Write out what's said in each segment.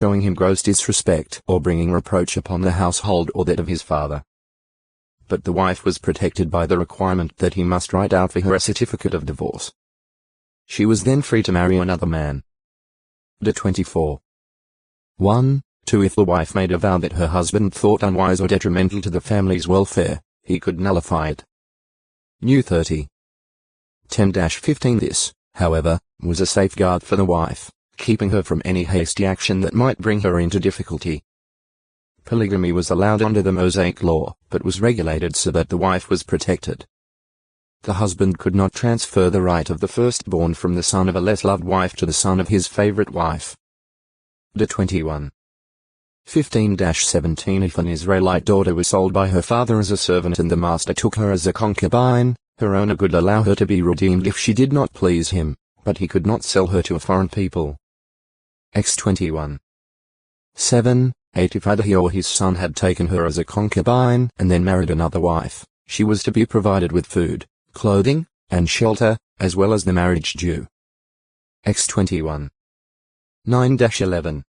showing him gross disrespect or bringing reproach upon the household or that of his father. But the wife was protected by the requirement that he must write out for her a certificate of divorce. She was then free to marry another man. 24. 1. 2. If the wife made a vow that her husband thought unwise or detrimental to the family's welfare, he could nullify it. New 30. 10-15. This, however, was a safeguard for the wife, keeping her from any hasty action that might bring her into difficulty. Polygamy was allowed under the Mosaic law, but was regulated so that the wife was protected. The husband could not transfer the right of the firstborn from the son of a less loved wife to the son of his favorite wife. 21. 15-17. If an Israelite daughter was sold by her father as a servant and the master took her as a concubine, her owner could allow her to be redeemed if she did not please him, but he could not sell her to a foreign people. X 21. 7. 8. If either he or his son had taken her as a concubine and then married another wife, she was to be provided with food, clothing, and shelter, as well as the marriage due. X 21. 9-11.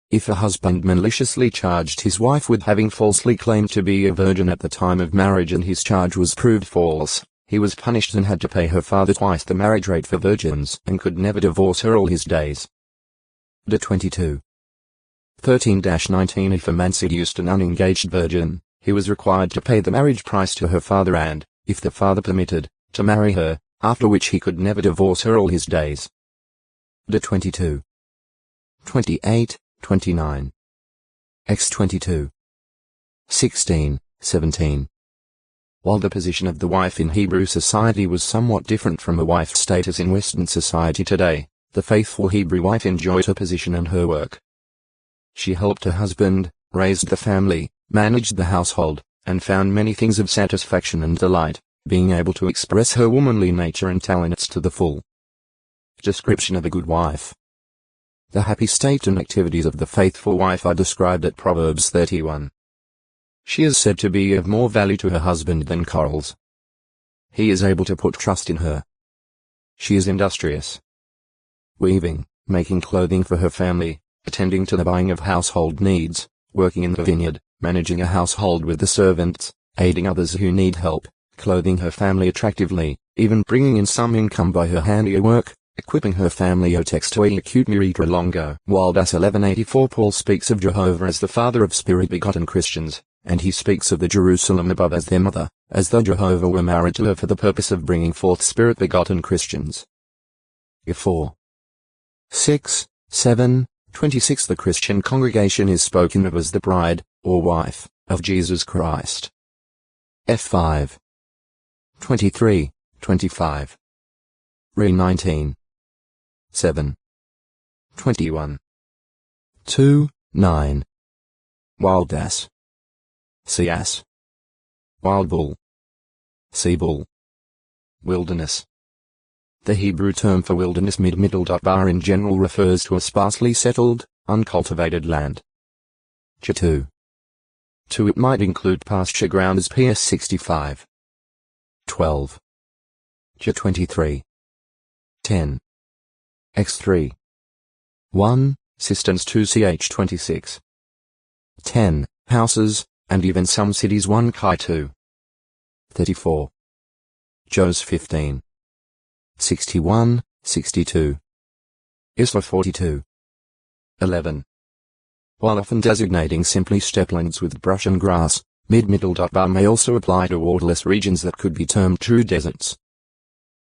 If a husband maliciously charged his wife with having falsely claimed to be a virgin at the time of marriage and his charge was proved false, he was punished and had to pay her father twice the marriage rate for virgins and could never divorce her all his days. 22. 13-19. If a man seduced an unengaged virgin, he was required to pay the marriage price to her father and, if the father permitted, to marry her, after which he could never divorce her all his days. 22. 28, 29. X 22. 16, 17. While the position of the wife in Hebrew society was somewhat different from a wife's status in Western society today, the faithful Hebrew wife enjoyed her position and her work. She helped her husband, raised the family, managed the household, and found many things of satisfaction and delight, being able to express her womanly nature and talents to the full. Description of a good wife. The happy state and activities of the faithful wife are described at Proverbs 31. She is said to be of more value to her husband than corals. He is able to put trust in her. She is industrious. Weaving, making clothing for her family, attending to the buying of household needs, working in the vineyard, managing a household with the servants, aiding others who need help, clothing her family attractively, even bringing in some income by her handiwork, equipping her family o textoi acute miritra longo. Waldas 1184. Paul speaks of Jehovah as the father of spirit-begotten Christians, and he speaks of the Jerusalem above as their mother, as though Jehovah were married to her for the purpose of bringing forth spirit-begotten Christians. 4. 6, 7, 26. The Christian congregation is spoken of as the bride, or wife, of Jesus Christ. F5. 23, 25. Re 19. 7. 21. 2, 9. Wild ass. Sea ass. Wild bull. Sea bull. Wilderness. The Hebrew term for wilderness mid-middle.bar in general refers to a sparsely settled, uncultivated land. Ch2. 2. It might include pasture ground as PS 65. 12. Ch23. 10. X3. 1. STUNS 2 ch 26. 10. Houses, and even some cities 1 chi 2. 34. Jos 15. 61, 62. Isla 42. 11. While often designating simply steppelands with brush and grass, mid-middle.bar may also apply to waterless regions that could be termed true deserts.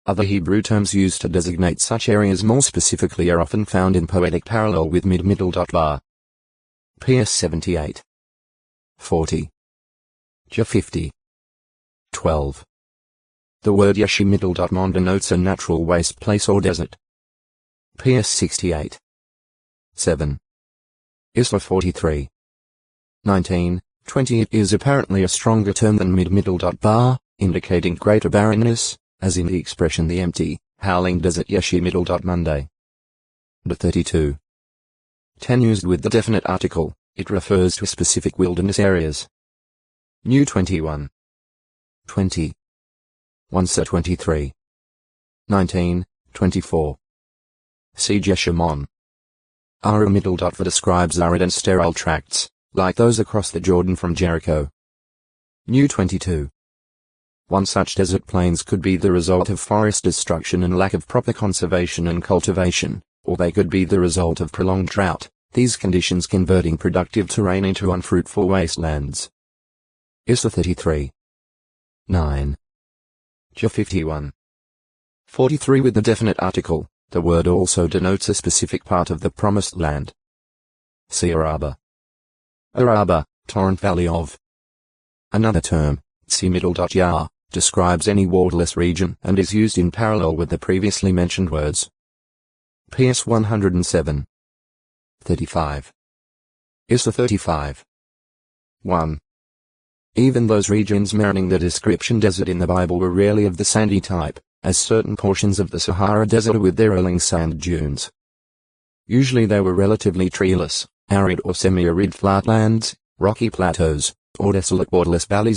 Other Hebrew terms used to designate such areas more specifically are often found in poetic parallel with mid-middle.bar. PS 78. 40. J 50. 12. The word Yashimiddle.mon denotes a natural waste place or desert. PS 68. 7. Isla 43. 19, 20. It is apparently a stronger term than mid-middle.bar, indicating greater barrenness, as in the expression the empty, howling desert Yashimiddle.Monday. The 32. 10. Used with the definite article, it refers to specific wilderness areas. New 21. 20. 1 Sir 23. 19, 24. Siege Shimon. R middle dot for describes arid and sterile tracts, like those across the Jordan from Jericho. New 22. One such desert plains could be the result of forest destruction and lack of proper conservation and cultivation, or they could be the result of prolonged drought, these conditions converting productive terrain into unfruitful wastelands. ISA 33. 9. JA 51. 43 with the definite article, the word also denotes a specific part of the promised land. See Araba. Araba, torrent valley of. Another term, see middle dot ya, describes any waterless region and is used in parallel with the previously mentioned words. PS 107. 35. ISA 35. 1. Even those regions meriting the description desert in the Bible were rarely of the sandy type, as certain portions of the Sahara Desert are with their rolling sand dunes. Usually they were relatively treeless, arid or semi-arid flatlands, rocky plateaus, or desolate waterless valleys